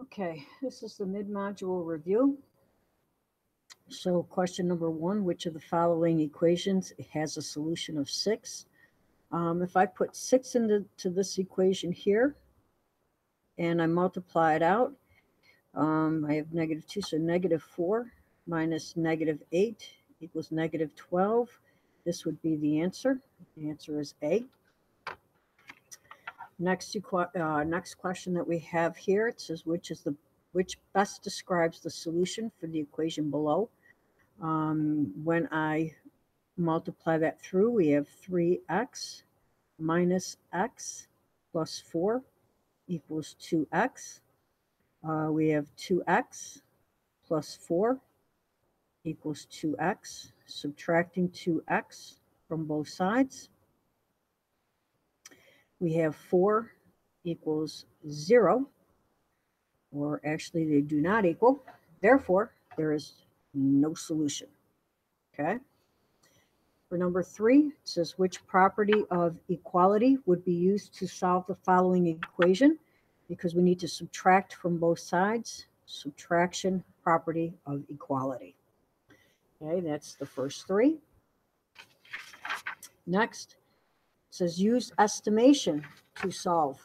Okay, this is the mid-module review. So question number 1, which of the following equations has a solution of 6? If I put 6 into this equation here and I multiply it out, I have -2, so -4 minus -8 equals -12. This would be the answer. The answer is A. Next question that we have here, it says which best describes the solution for the equation below. When I multiply that through, we have 3x minus x plus 4 equals 2x. We have 2x plus 4 equals 2x. Subtracting 2x from both sides, we have 4 equals 0, or actually they do not equal. Therefore, there is no solution. Okay. For number 3, it says which property of equality would be used to solve the following equation? Because we need to subtract from both sides. Subtraction property of equality. Okay, that's the first 3. Next, it says use estimation to solve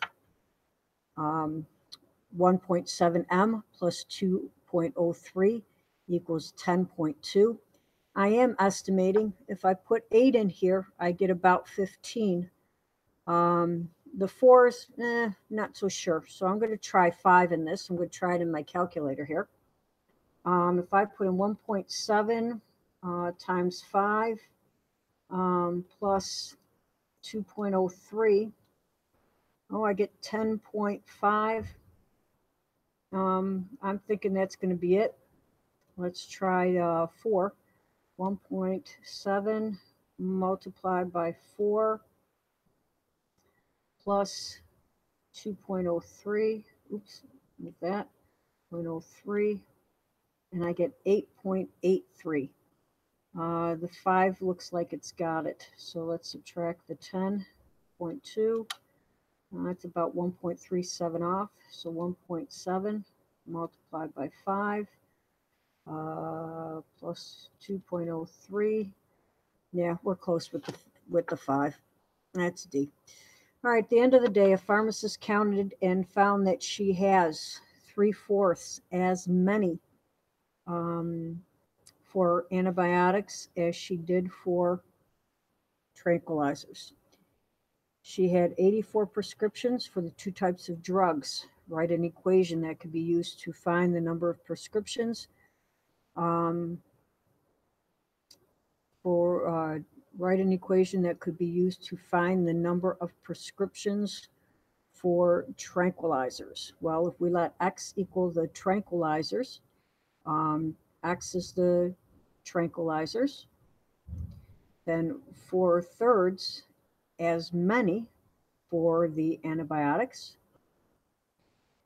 1.7m plus 2.03 equals 10.2. I am estimating. If I put 8 in here, I get about 15. The 4 is not so sure. So I'm going to try 5 in this. I'm going to try it in my calculator here. If I put in 1.7 times 5 plus 2.03, I get 10.5. I'm thinking that's going to be it. Let's try 4. 1.7 multiplied by 4 plus 2.03. Oops, with that, 0.03. And I get 8.83. The 5 looks like it's got it. So let's subtract the 10.2. That's about 1.37 off. So 1.7 multiplied by 5 plus 2.03. Yeah, we're close with the 5. That's D. All right, at the end of the day, a pharmacist counted and found that she has 3/4 as many for antibiotics as she did for tranquilizers. She had 84 prescriptions for the 2 types of drugs. Write an equation that could be used to find the number of prescriptions write an equation that could be used to find the number of prescriptions for tranquilizers. Well, if we let X equal the tranquilizers, X is the tranquilizers, then 4/3 as many for the antibiotics.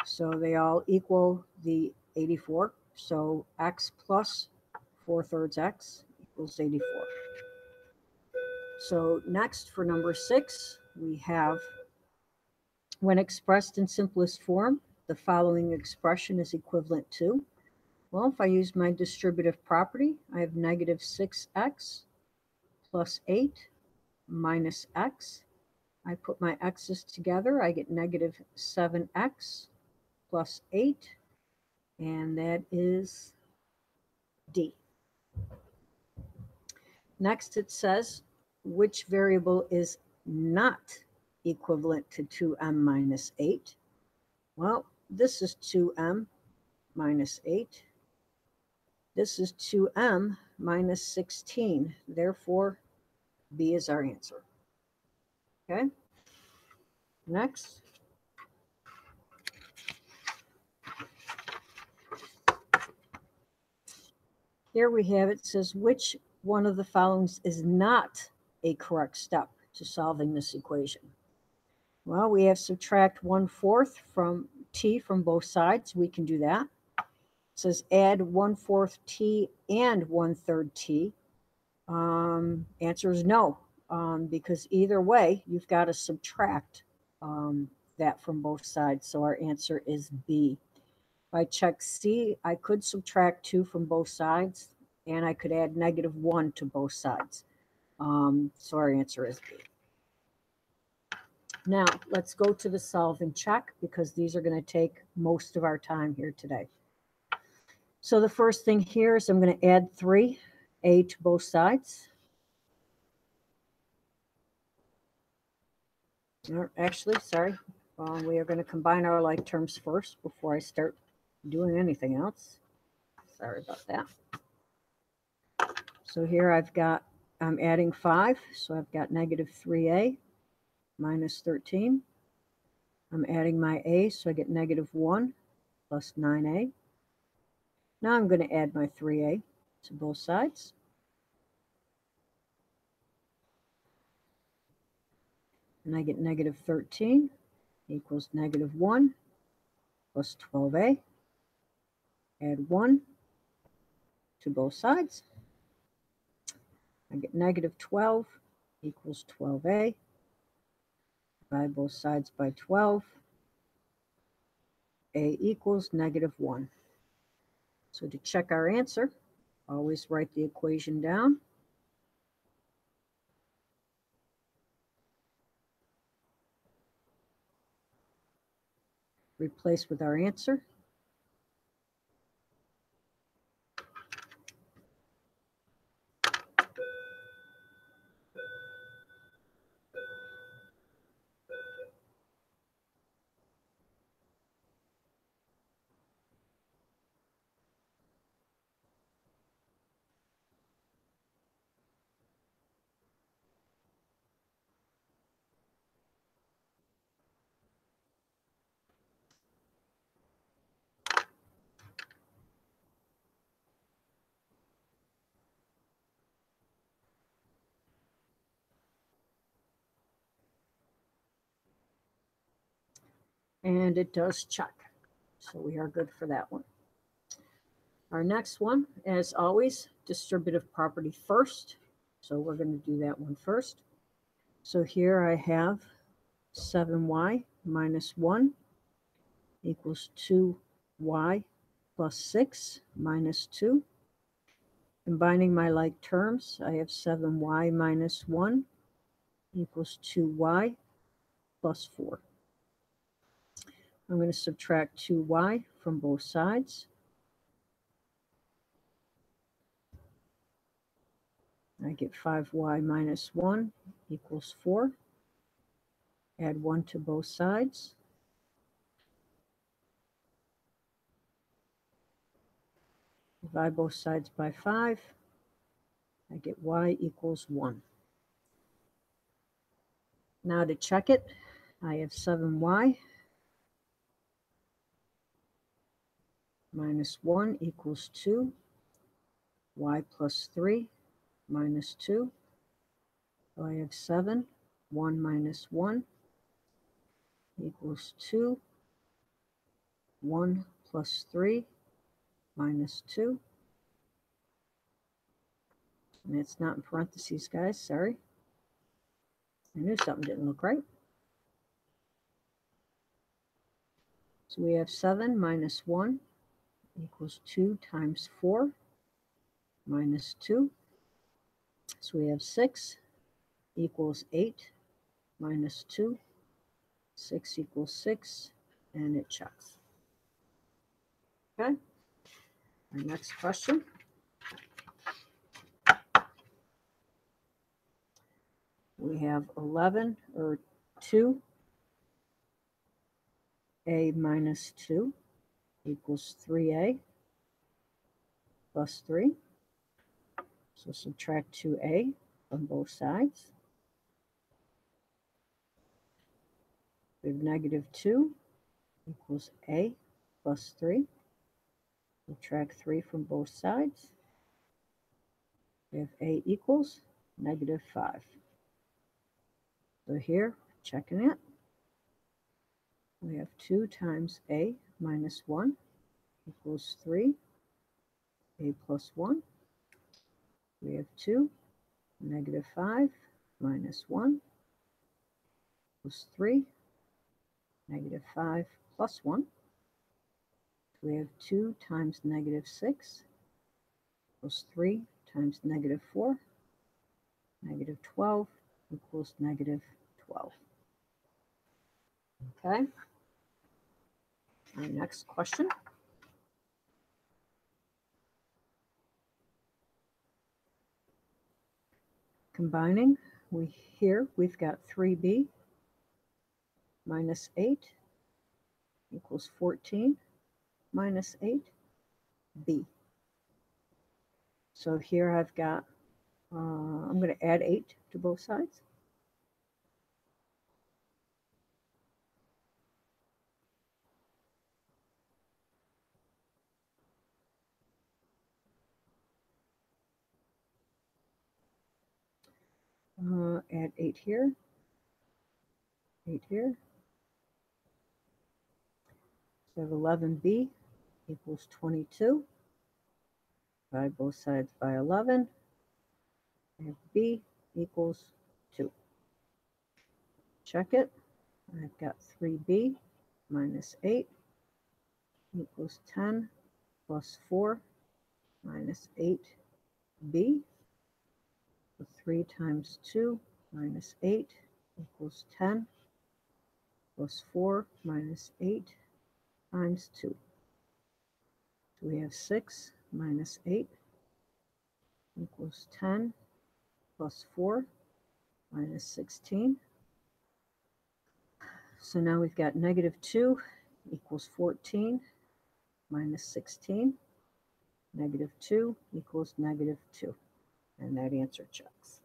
So they all equal the 84. So X plus 4/3 X equals 84. So next, for number 6, we have when expressed in simplest form, the following expression is equivalent to. Well, if I use my distributive property, I have -6x plus 8 minus x. I put my x's together, I get -7x plus 8, and that is D. Next, it says which variable is not equivalent to 2m minus 8. Well, this is 2m minus 8. This is 2m minus 16. Therefore, B is our answer. Okay. Next. Here we have it says which one of the following is not a correct step to solving this equation. Well, we have subtract 1/4 from t from both sides. We can do that. It says add 1/4 t and 1/3 t. Answer is no, because either way, you've got to subtract that from both sides. So our answer is B. I check C, I could subtract 2 from both sides, and I could add -1 to both sides. So our answer is B. Now, let's go to the solve and check, because these are going to take most of our time here today. So the first thing here is I'm going to add 3a to both sides. Actually, sorry. We are going to combine our like terms first before I start doing anything else. Sorry about that. So here I'm adding 5. So I've got -3a minus 13. I'm adding my a, so I get -1 plus 9a. Now I'm going to add my 3a to both sides. And I get -13 equals -1 plus 12a. Add 1 to both sides. I get -12 equals 12a. Divide both sides by 12. A equals -1. So to check our answer, always write the equation down. Replace with our answer. And it does check. So we are good for that one. Our next one, as always, distributive property first. So we're going to do that one first. So here I have 7y minus 1 equals 2y plus 6 minus 2. Combining my like terms, I have 7y minus 1 equals 2y plus 4. I'm going to subtract 2y from both sides. I get 5y minus 1 equals 4. Add 1 to both sides. Divide both sides by 5. I get y equals 1. Now to check it, I have 7y minus 1 equals 2. Y plus 3 minus 2. So I have 7. 1 minus 1 equals 2. 1 plus 3 minus 2. And it's not in parentheses, guys. Sorry. I knew something didn't look right. So we have 7 minus 1 equals 2 times 4 minus 2. So we have 6 equals 8 minus 2. 6 equals 6, and it checks. Okay. Our next question. We have 11 or 2. A minus 2 equals 3a plus 3. So subtract 2a from both sides. We have -2 equals a plus 3. Subtract 3 from both sides. We have a equals -5. So here, checking it, we have 2 times a minus 1 equals 3. A plus 1. We have 2. -5 minus 1 equals 3. -5 plus 1. So we have 2 times negative 6 equals 3 times negative 4. Negative 12 equals negative 12. Okay. Our next question. Combining, we've got 3b minus 8 equals 14 minus 8b. So here I've got, I'm going to add 8 to both sides. Add 8 here, 8 here. So I have 11b equals 22. Divide both sides by 11. I have b equals 2. Check it. I've got 3b minus 8 equals 10 plus 4 minus 8b. So 3 times 2 minus 8 equals 10 plus 4 minus 8 times 2. So we have 6 minus 8 equals 10 plus 4 minus 16. So now we've got negative 2 equals 14 minus 16. Negative 2 equals negative 2. And that answer checks.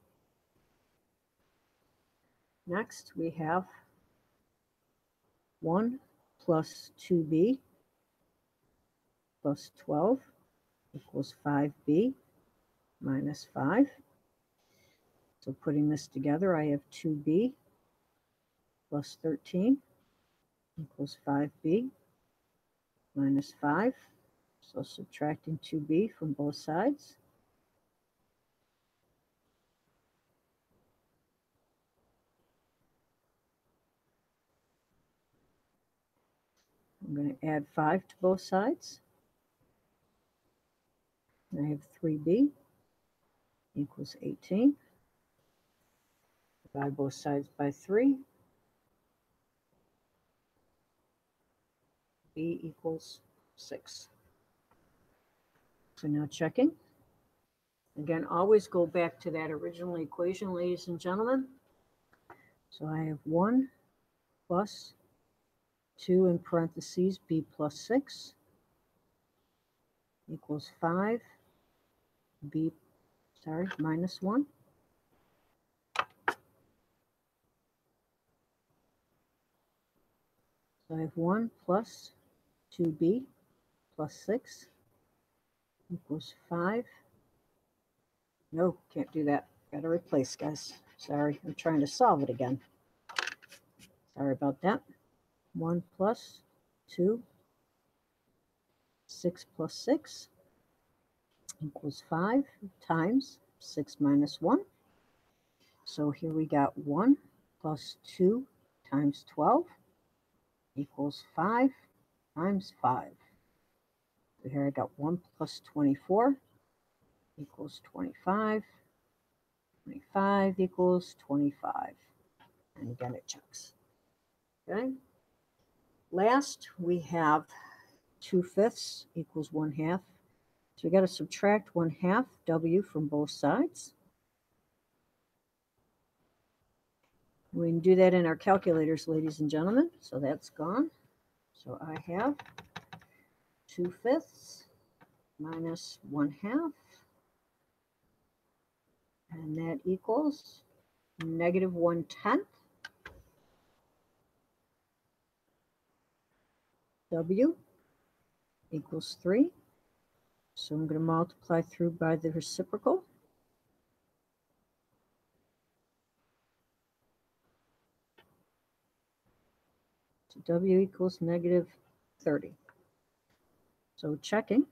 Next, we have 1 plus 2b plus 12 equals 5b minus 5. So putting this together, I have 2b plus 13 equals 5b minus 5. So subtracting 2b from both sides. I'm going to add 5 to both sides. I have 3b equals 18. Divide both sides by 3. B equals 6. So now checking. Again, always go back to that original equation, ladies and gentlemen. So I have 1 plus 2 in parentheses, b plus 6 equals 5, minus 1. So I have 1 plus 2b plus 6 equals 5. No, can't do that. Got to replace, guys. Sorry, I'm trying to solve it again. Sorry about that. 1 plus 2, 6 plus 6 equals 5 times 6 minus 1. So here we got 1 plus 2 times 12 equals 5 times 5. So here I got 1 plus 24 equals 25. 25 equals 25. And again, it checks. Okay. Last, we have 2/5 equals 1/2. So we got to subtract 1/2 w from both sides. We can do that in our calculators, ladies and gentlemen. So that's gone. So I have 2/5 minus 1/2. And that equals negative 1/10. W equals 3. So I'm going to multiply through by the reciprocal. So W equals negative 30. So checking.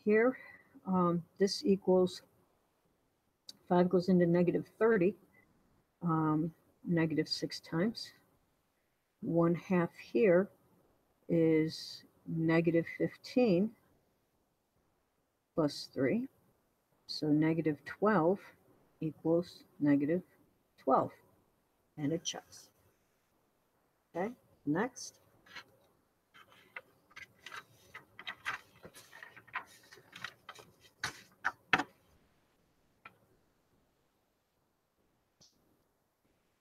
here, this equals 5 goes into negative 30, negative 6 times. 1/2 here is negative 15 plus 3. So negative 12 equals negative 12. And it checks. Okay, next.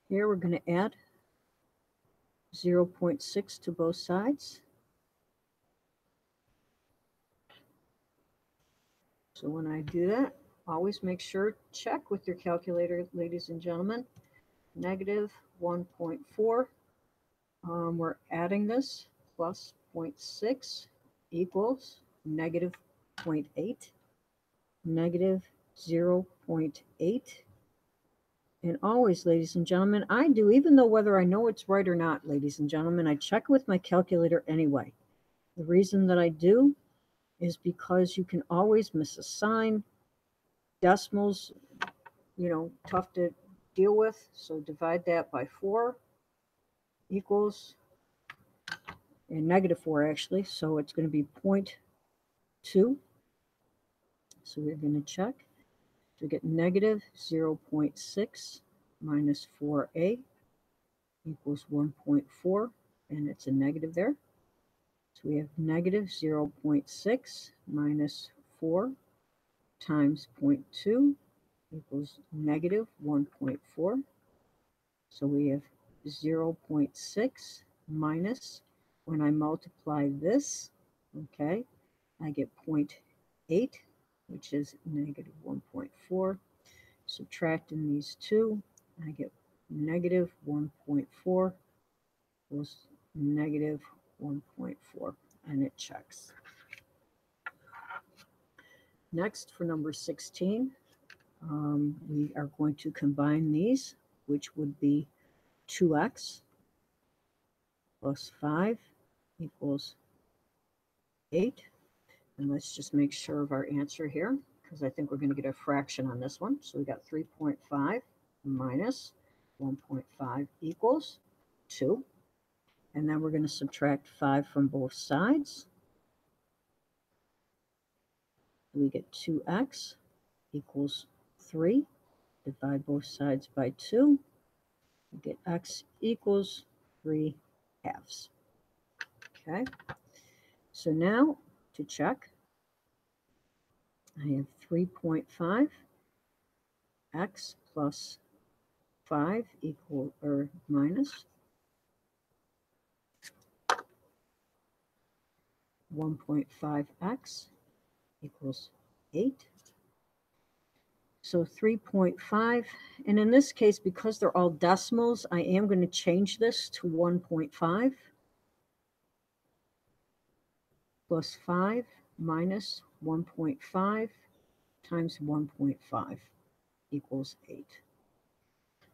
Here we're going to add 0.6 to both sides. So when I do that, always make sure, check with your calculator, ladies and gentlemen. Negative 1.4. We're adding this plus 0.6 equals negative 0.8, negative 0.8. And always, ladies and gentlemen, I do, even though whether I know it's right or not, ladies and gentlemen, I check with my calculator anyway. The reason that I do is because you can always miss a sign. Decimals, tough to deal with. So divide that by 4 equals, and negative 4 actually. So it's going to be 0.2. So we're going to check to get negative 0.6 minus 4a equals 1.4, and it's a negative there. So we have negative 0.6 minus 4 times 0.2 equals negative 1.4. So we have 0.6 minus, when I multiply this, okay, I get 0.8, which is negative 1.4. Subtracting these two, I get negative 1.4 equals negative 1.4, and it checks. Next, for number 16, we are going to combine these, which would be 2x plus 5 equals 8. And let's just make sure of our answer here, because I think we're going to get a fraction on this one. So we got 3.5 minus 1.5 equals 2. And then we're going to subtract 5 from both sides. We get 2x equals 3. Divide both sides by 2. We get x equals 3 halves. Okay. So now to check, I have 3.5 x plus 5 equal or minus 1.5x equals 8. So 3.5, and in this case, because they're all decimals, I am going to change this to 1.5 plus 5 minus 1.5 times 1.5 equals 8.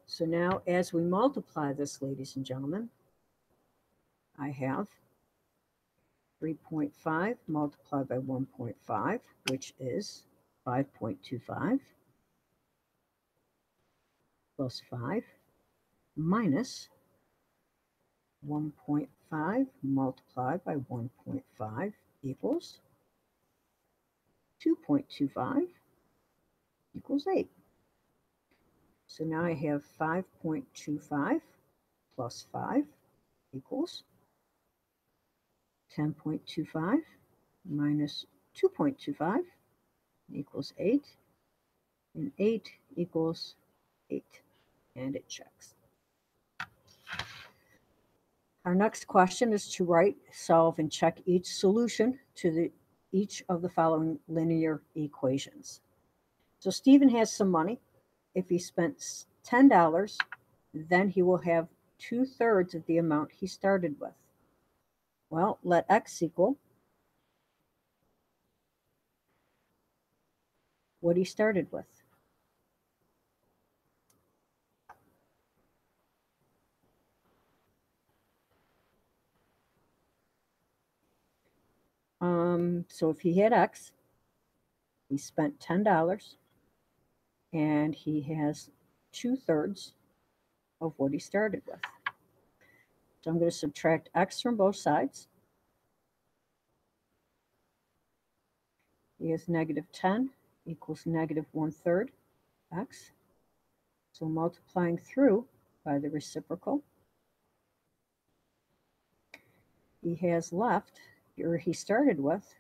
So now as we multiply this, ladies and gentlemen, I have 3.5 multiplied by 1.5, which is 5.25, plus 5 minus 1.5 multiplied by 1.5 equals 2.25 equals 8. So now I have 5.25 plus 5 equals 10.25 minus 2.25 equals 8, and 8 equals 8, and it checks. Our next question is to write, solve, and check each solution to each of the following linear equations. So Stephen has some money. If he spent $10, then he will have 2/3 of the amount he started with. Well, let x equal what he started with. So if he had x, He spent $10 and he has 2/3 of what he started with. So I'm going to subtract x from both sides. He has -10 equals -1/3 x. So multiplying through by the reciprocal, he has left, or he started with,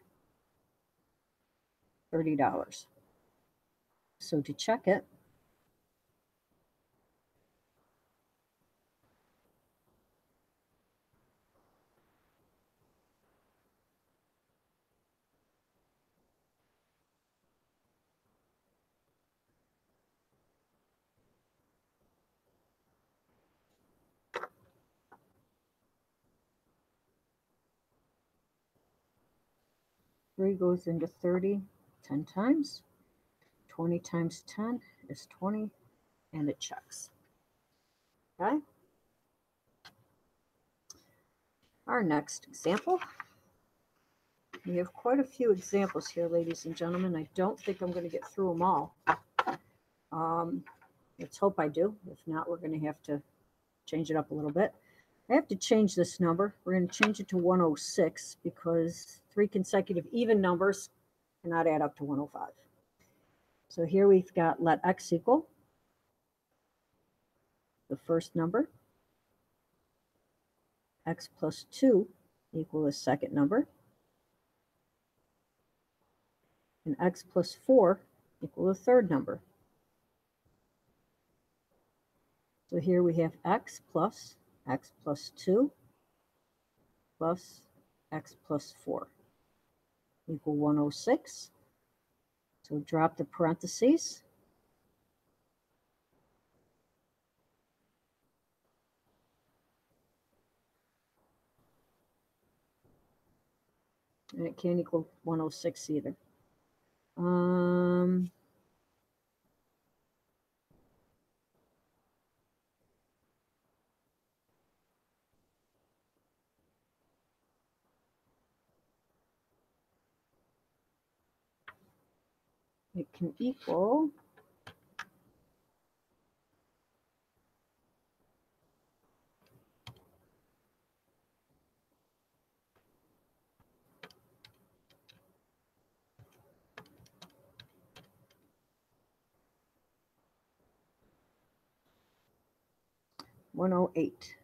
$30. So to check it, three goes into 30 10 times. 20 times 10 is 20, and it checks. Okay. Our next example. We have quite a few examples here, ladies and gentlemen. I don't think I'm going to get through them all. Let's hope I do. If not, we're going to have to change it up a little bit. I have to change this number. We're going to change it to 106 because 3 consecutive even numbers cannot add up to 105. So here we've got let x equal the first number, x plus 2 equal the second number, and x plus 4 equal the third number. So here we have x plus 2 plus x plus 4 equal 106. So drop the parentheses. And it can't equal 106 either. It can equal $108.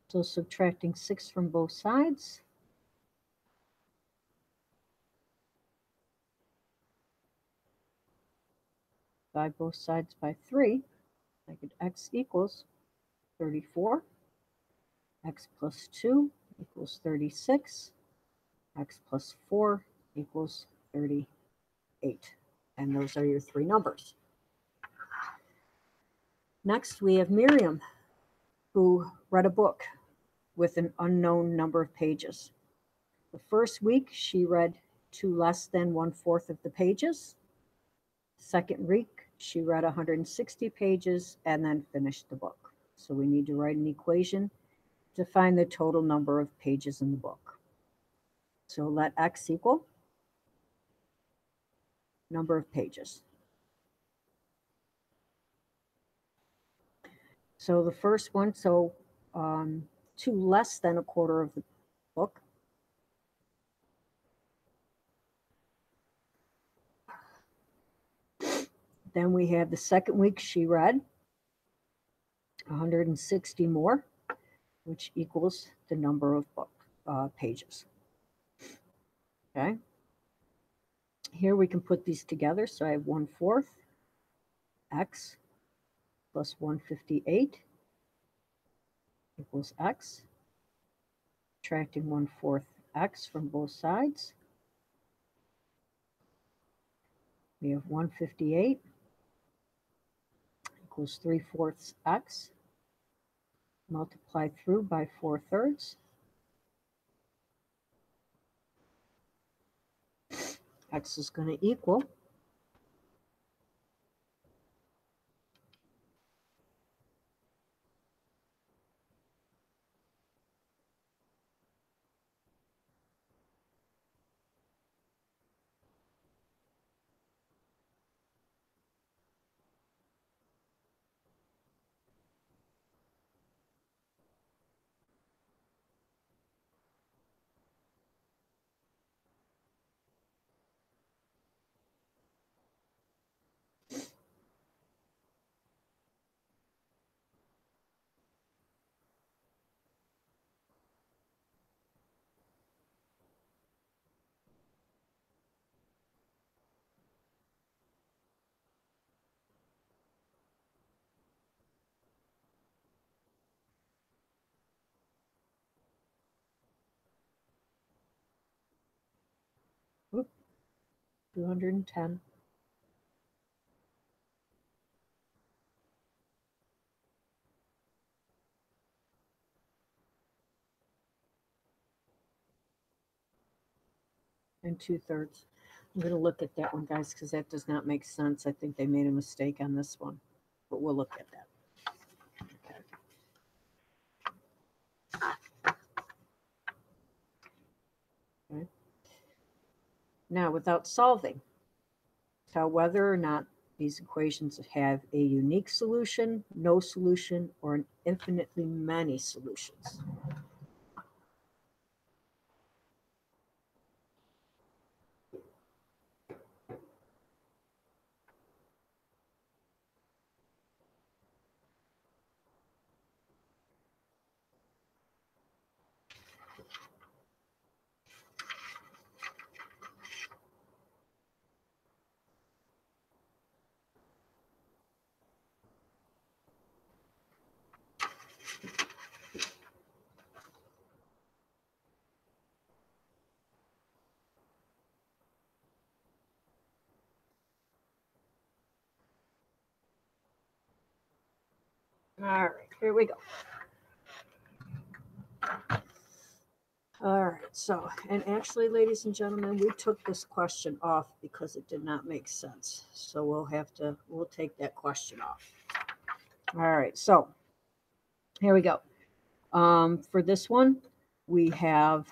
So subtracting 6 from both sides. Divide both sides by 3. I get x equals 34. X plus 2 equals 36. X plus 4 equals 38. And those are your 3 numbers. Next, we have Miriam, who read a book with an unknown number of pages. The first week, she read to less than 1/4 of the pages. Second week, she read 160 pages and then finished the book. So we need to write an equation to find the total number of pages in the book. So let x equal number of pages. So the first one, to less than 1/4 of the book. Then we have the second week, she read 160 more, which equals the number of book pages. Okay. Here we can put these together. So I have 1/4 x plus 158 equals x. Subtracting 1/4 x from both sides. We have 158 equals 3/4 x. Multiply through by 4/3. X is going to equal Oop, 210. And 2/3. I'm going to look at that one, guys, because that does not make sense. I think they made a mistake on this one, but we'll look at that. Okay. Now, without solving, tell whether or not these equations have a unique solution, no solution, or an infinitely many solutions. All right, here we go. All right, so, and actually, ladies and gentlemen, we took this question off because it did not make sense. So we'll take that question off. All right, so here we go. For this one, we have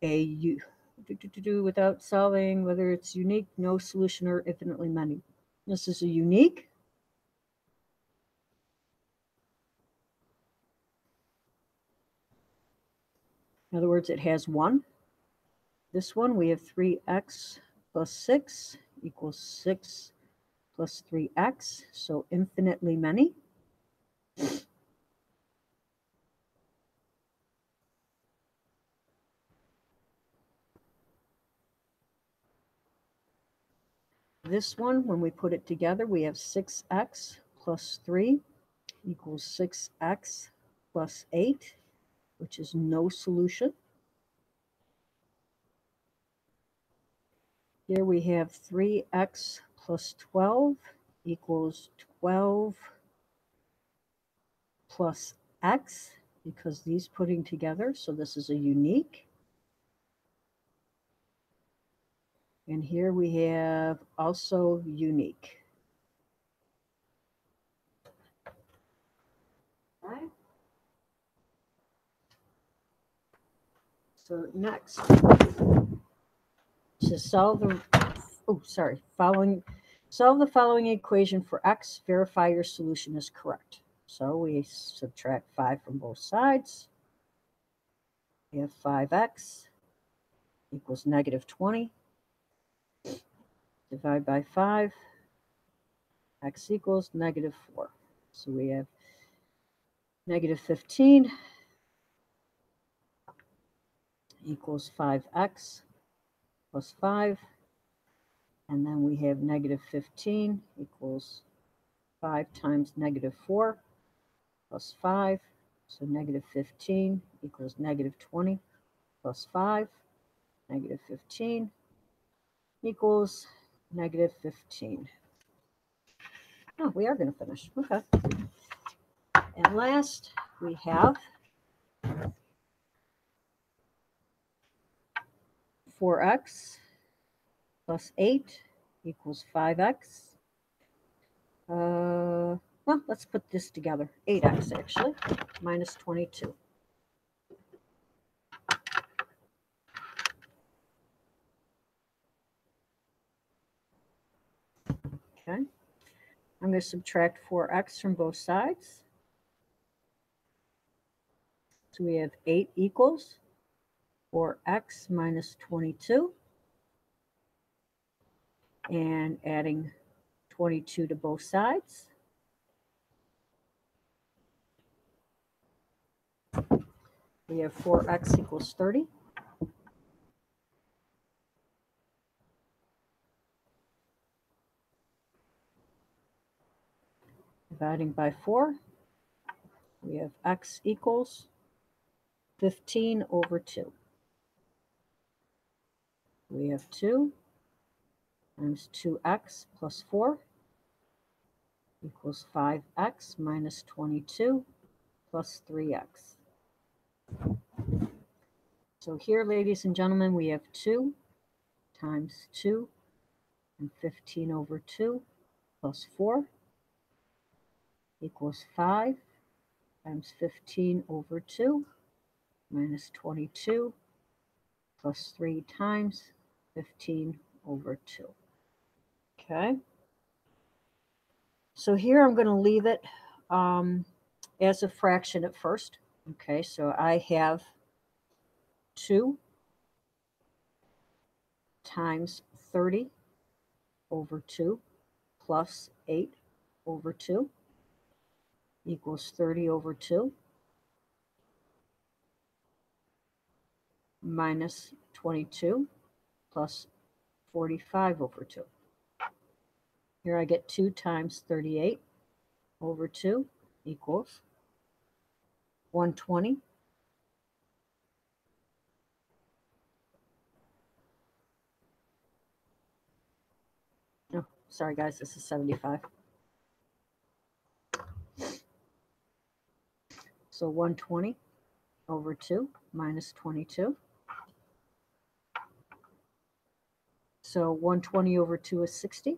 without solving whether it's unique, no solution, or infinitely many. This is a unique. In other words, it has 1. This one, we have 3x plus 6 equals 6 plus 3x, so infinitely many. This one, when we put it together, we have 6x plus 3 equals 6x plus 8, which is no solution. Here we have 3x plus 12 equals 12 plus x, because these putting together, so this is a unique. And here we have also unique. Okay. So next, to solve the following equation for x, verify your solution is correct. So we subtract 5 from both sides. We have 5x equals negative 20. Divide by 5. X equals negative 4. So we have negative 15 equals 5x plus 5. And then we have negative 15 equals 5 times negative 4 plus 5. So negative 15 equals negative 20 plus 5. Negative 15 equals negative 15. Oh, we are going to finish. Okay. And last, we have 4x plus 8 equals 5x. Well, let's put this together. 8x, actually, minus 22. Okay. I'm going to subtract 4x from both sides. So we have 8 equals 4x minus 22. And adding 22 to both sides. We have 4x equals 30. Dividing by 4, we have x equals 15 over 2. we have 2 times 2x plus 4 equals 5x minus 22 plus 3x. So here, ladies and gentlemen, we have 2 times 2 and 15 over 2 plus 4 equals 5 times 15 over 2 minus 22 plus 3 times 15 over 2. Okay. So here I'm going to leave it as a fraction at first. Okay, so I have 2 times 30 over 2 plus 8 over 2 equals 30 over 2 minus 22 plus 45 over 2. Here I get 2 times 38 over 2 equals 120. Oh, sorry guys, this is 75. So 120 over 2 minus 22. So 120 over 2 is 60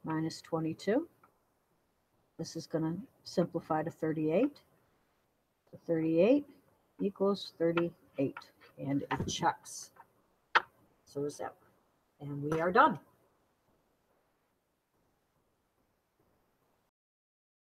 minus 22. This is going to simplify to 38. So 38 equals 38, and it checks. So is that. And we are done.